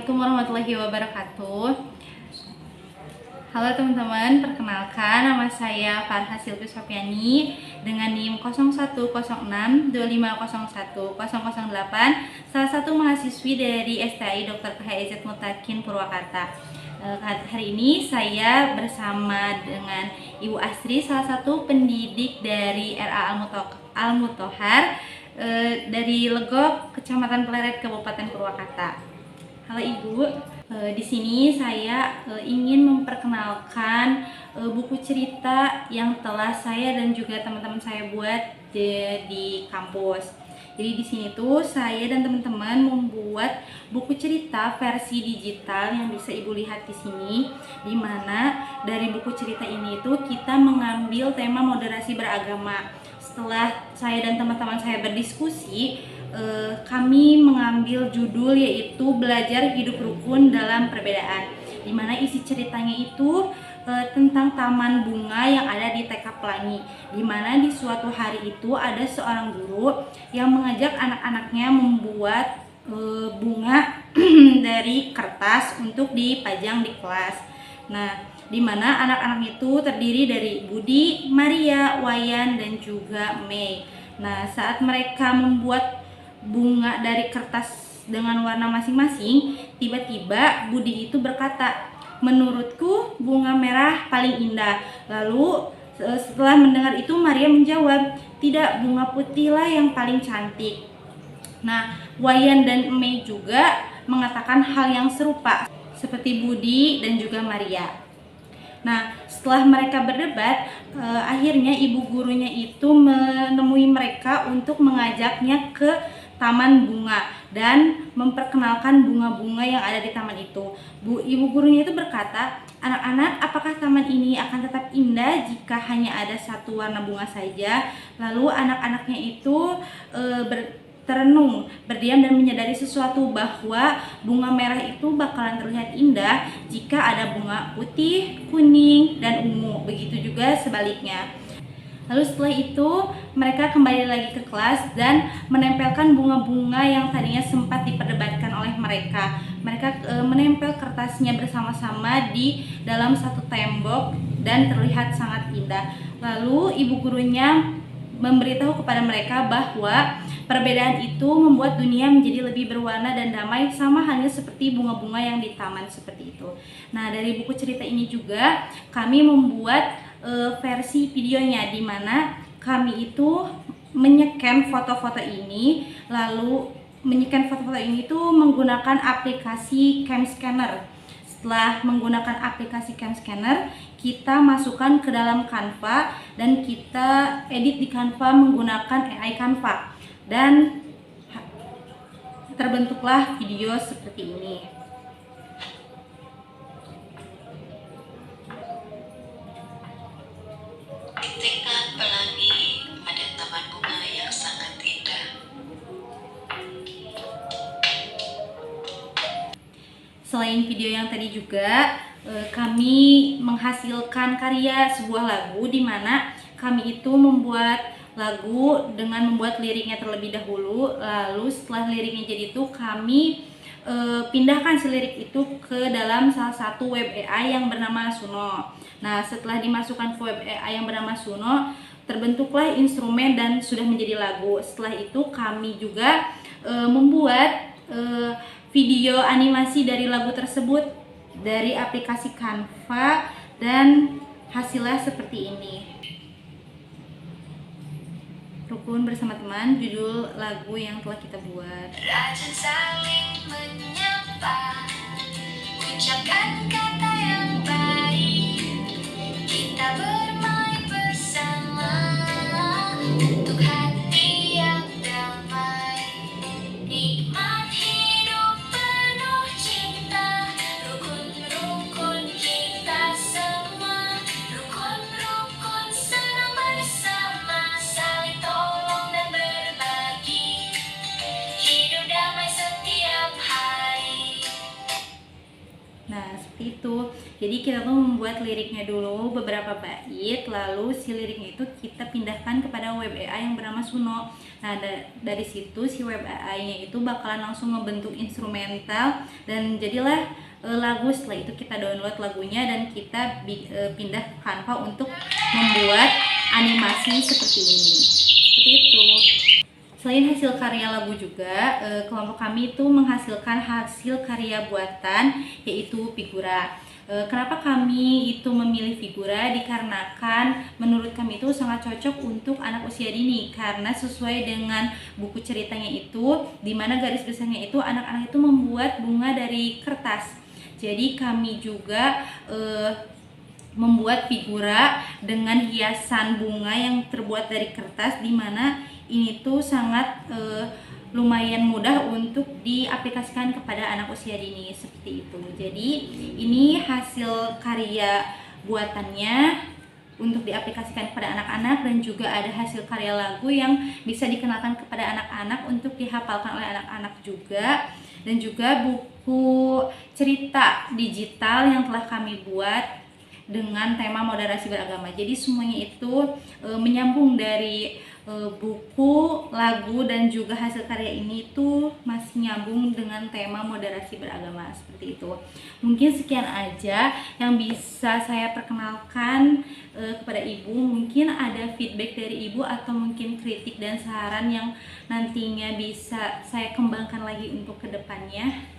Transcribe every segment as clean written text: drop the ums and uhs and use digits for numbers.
Assalamualaikum warahmatullahi wabarakatuh. Halo teman-teman, perkenalkan nama saya Farha Silvi Sofiani dengan NIM 010625010008, salah satu mahasiswi dari STI Dr. PHIZ Mutakin Purwakarta. Hari ini saya bersama dengan Ibu Asri, salah satu pendidik dari RA Al-Muthohar dari Legok, Kecamatan Pleret, Kabupaten Purwakarta. Halo Ibu, di sini saya ingin memperkenalkan buku cerita yang telah saya dan juga teman-teman saya buat di kampus. Jadi di sini tuh saya dan teman-teman membuat buku cerita versi digital yang bisa Ibu lihat di sini, di mana dari buku cerita ini tuh kita mengambil tema moderasi beragama. Setelah saya dan teman-teman saya berdiskusi, kami mengambil judul yaitu Belajar Hidup Rukun dalam Perbedaan, di mana isi ceritanya itu tentang taman bunga yang ada di TK Pelangi, di mana di suatu hari itu ada seorang guru yang mengajak anak-anaknya membuat bunga dari kertas untuk dipajang di kelas. Nah, di mana anak-anak itu terdiri dari Budi, Maria, Wayan, dan juga Mei. Nah, saat mereka membuat bunga dari kertas dengan warna masing-masing, tiba-tiba Budi itu berkata, "Menurutku bunga merah paling indah." Lalu setelah mendengar itu Maria menjawab, "Tidak, bunga putihlah yang paling cantik." Nah, Wayan dan Mei juga mengatakan hal yang serupa seperti Budi dan juga Maria. Nah, setelah mereka berdebat, akhirnya ibu gurunya itu menemui mereka untuk mengajaknya ke taman bunga dan memperkenalkan bunga-bunga yang ada di taman itu. Ibu gurunya itu berkata, "Anak-anak, apakah taman ini akan tetap indah jika hanya ada satu warna bunga saja?" Lalu anak-anaknya itu terenung, berdiam dan menyadari sesuatu, bahwa bunga merah itu bakalan terlihat indah jika ada bunga putih, kuning, dan ungu. Begitu juga sebaliknya. Lalu setelah itu mereka kembali lagi ke kelas dan menempelkan bunga-bunga yang tadinya sempat diperdebatkan oleh mereka. Mereka menempel kertasnya bersama-sama di dalam satu tembok dan terlihat sangat indah. Lalu ibu gurunya memberitahu kepada mereka bahwa perbedaan itu membuat dunia menjadi lebih berwarna dan damai, sama halnya seperti bunga-bunga yang di taman seperti itu. Nah, dari buku cerita ini juga kami membuat versi videonya, di mana kami itu menyekan foto-foto ini, lalu menyekan foto-foto ini itu menggunakan aplikasi Cam Scanner. Setelah menggunakan aplikasi Cam Scanner, kita masukkan ke dalam Canva dan kita edit di Canva menggunakan AI Canva, dan terbentuklah video seperti ini. TK Pelangi ada taman bunga yang sangat indah. Selain video yang tadi juga, kami menghasilkan karya sebuah lagu, di mana kami itu membuat lagu dengan membuat liriknya terlebih dahulu. Lalu setelah liriknya jadi itu, kami pindahkan si lirik itu ke dalam salah satu web AI yang bernama Suno. Nah, setelah dimasukkan ke web AI yang bernama Suno, terbentuklah instrumen dan sudah menjadi lagu. Setelah itu kami juga membuat video animasi dari lagu tersebut dari aplikasi Canva, dan hasilnya seperti ini. Rukun bersama teman, judul lagu yang telah kita buat. Rajin saling menyapa, ucapkan kata yang baik, kita bermain bersama untuk hati yang damai. Nikmat hidup penuh cinta, rukun-rukun kita semua, rukun-rukun senang bersama, saling tolong dan berbagi, hidup damai setiap hari. Nah, seperti itu. Jadi kita tuh membuat liriknya dulu beberapa bait, lalu si liriknya itu kita pindahkan kepada web AI yang bernama Suno. Nah dari situ si web AI-nya itu bakalan langsung membentuk instrumental dan jadilah lagu. Setelah itu kita download lagunya dan kita pindah ke Canva untuk membuat animasi seperti ini. Seperti itu. Selain hasil karya lagu juga, kelompok kami itu menghasilkan hasil karya buatan yaitu figura. Kenapa kami itu memilih figura? Dikarenakan menurut kami itu sangat cocok untuk anak usia dini karena sesuai dengan buku ceritanya itu, di mana garis besarnya itu anak-anak itu membuat bunga dari kertas. Jadi kami juga membuat figura dengan hiasan bunga yang terbuat dari kertas, di mana ini tuh sangat lumayan mudah untuk diaplikasikan kepada anak usia dini seperti itu. Jadi ini hasil karya buatannya untuk diaplikasikan kepada anak-anak, dan juga ada hasil karya lagu yang bisa dikenalkan kepada anak-anak untuk dihafalkan oleh anak-anak juga, dan juga buku cerita digital yang telah kami buat dengan tema moderasi beragama. Jadi semuanya itu menyambung dari buku, lagu, dan juga hasil karya ini tuh masih nyambung dengan tema moderasi beragama seperti itu. Mungkin sekian aja yang bisa saya perkenalkan kepada ibu. Mungkin ada feedback dari ibu atau mungkin kritik dan saran yang nantinya bisa saya kembangkan lagi untuk kedepannya.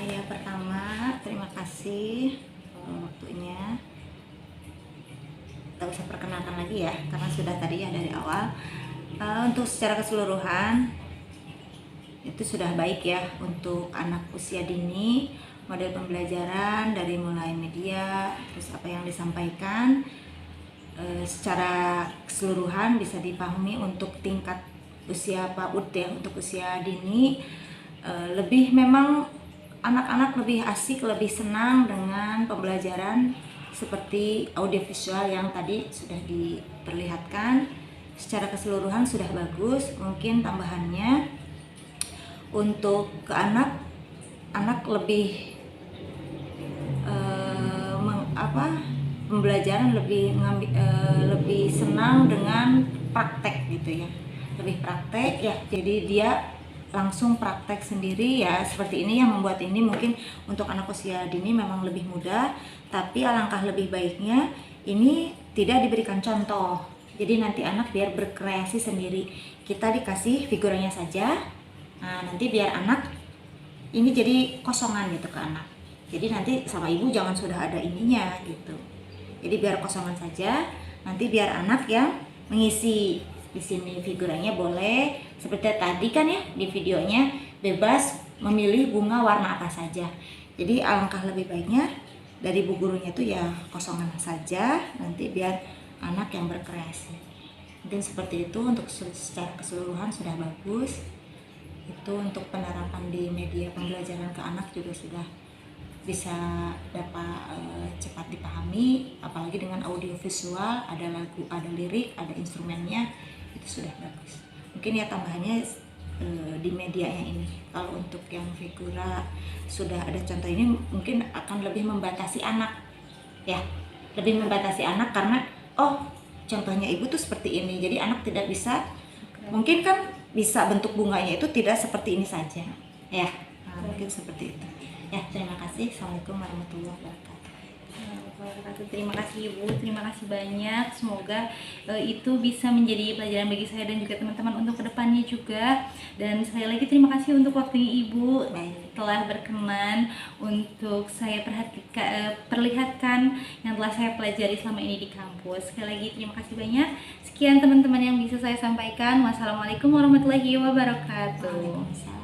Ya, pertama terima kasih waktunya. Tak usah perkenalkan lagi ya, karena sudah tadi ya dari awal. Untuk secara keseluruhan itu sudah baik ya untuk anak usia dini. Model pembelajaran dari mulai media, terus apa yang disampaikan secara keseluruhan bisa dipahami. Untuk tingkat usia PAUD ya, untuk usia dini lebih memang anak-anak lebih asik, lebih senang dengan pembelajaran seperti audiovisual yang tadi sudah diperlihatkan. Secara keseluruhan sudah bagus. Mungkin tambahannya untuk ke anak lebih pembelajaran lebih senang dengan praktek gitu ya, lebih praktek ya. Jadi dia langsung praktek sendiri ya, seperti ini yang membuat ini mungkin untuk anak usia dini memang lebih mudah, tapi alangkah lebih baiknya ini tidak diberikan contoh. Jadi nanti anak biar berkreasi sendiri, kita dikasih figuranya saja. Nah nanti biar anak ini jadi kosongan gitu ke anak, jadi nanti sama ibu jangan sudah ada ininya gitu. Jadi biar kosongan saja, nanti biar anak yang mengisi. Di sini figuranya boleh seperti tadi kan ya, di videonya bebas memilih bunga warna apa saja. Jadi alangkah lebih baiknya dari bu gurunya itu ya kosongan saja, nanti biar anak yang berkreasi. Mungkin seperti itu. Untuk secara keseluruhan sudah bagus. Itu untuk penerapan di media pembelajaran ke anak juga sudah bisa dapat cepat dipahami, apalagi dengan audio visual, ada lagu, ada lirik, ada instrumennya, itu sudah bagus. Mungkin ya tambahannya di medianya ini, kalau untuk yang figura sudah ada contoh ini, mungkin akan lebih membatasi anak ya, lebih membatasi anak karena oh contohnya ibu tuh seperti ini, jadi anak tidak bisa, mungkin kan bisa bentuk bunganya itu tidak seperti ini saja ya. Mungkin seperti itu ya. Terima kasih. Assalamualaikum warahmatullahi wabarakatuh. Terima kasih ibu, terima kasih banyak. Semoga itu bisa menjadi pelajaran bagi saya dan juga teman-teman untuk kedepannya juga. Dan sekali lagi terima kasih untuk waktunya ibu telah berkenan untuk saya perlihatkan yang telah saya pelajari selama ini di kampus. Sekali lagi terima kasih banyak. Sekian teman-teman yang bisa saya sampaikan. Wassalamualaikum warahmatullahi wabarakatuh. Waalaikumsalam.